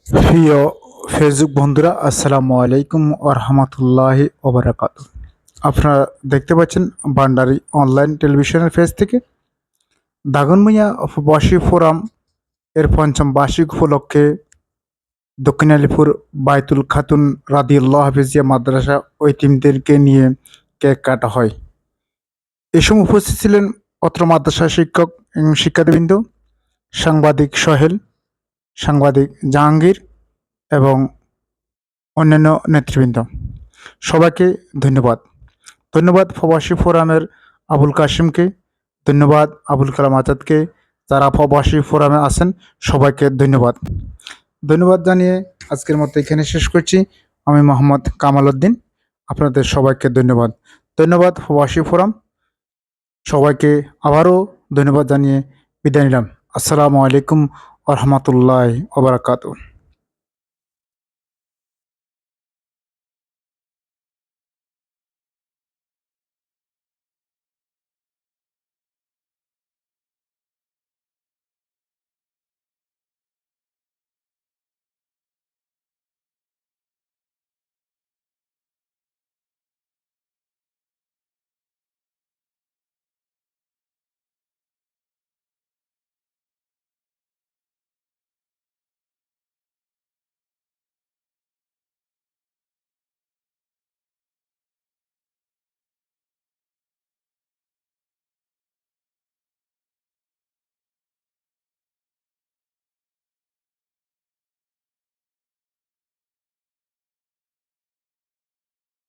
প্রিয় ফেসবুক বন্ধুরা, আসসালামু আলাইকুম ওয়া রাহমাতুল্লাহি ওয়া বারাকাতুহু। আপনারা দেখতে পাচ্ছেন ভান্ডারী অনলাইন টেলিভিশনের পেজ থেকে দাগনভূঞা প্রবাসী ফোরাম এর পঞ্চম বার্ষিক উপলক্ষে দক্ষিণ আলিপুর বায়তুল খাতুন রাদিয়াল্লাহু হাফিজিয়া মাদ্রাসা ওই টিমদেরকে নিয়ে কেক কাটা হয়। এ সময় উপস্থিত ছিলেন অত্র মাদ্রাসার শিক্ষক এবং শিক্ষার্থীবৃন্দ, সাংবাদিক সোহেল, সাংবাদিক জাহাঙ্গীর এবং অন্যান্য নেতৃবৃন্দ। সবাইকে ধন্যবাদ। ধন্যবাদ প্রবাসী ফোরামের আবুল কাশিমকে, ধন্যবাদ আবুল কালাম আজাদকে, যারা প্রবাসী ফোরামে আছেন সবাইকে ধন্যবাদ। ধন্যবাদ জানিয়ে আজকের মতো এখানে শেষ করছি। আমি মোহাম্মদ কামাল উদ্দিন। আপনাদের সবাইকে ধন্যবাদ। ধন্যবাদ প্রবাসী ফোরাম। সবাইকে আবারও ধন্যবাদ জানিয়ে বিদায় নিলাম। আসসালামু আলাইকুম ওয়া রাহমাতুল্লাহি ওয়া বারাকাতুহু।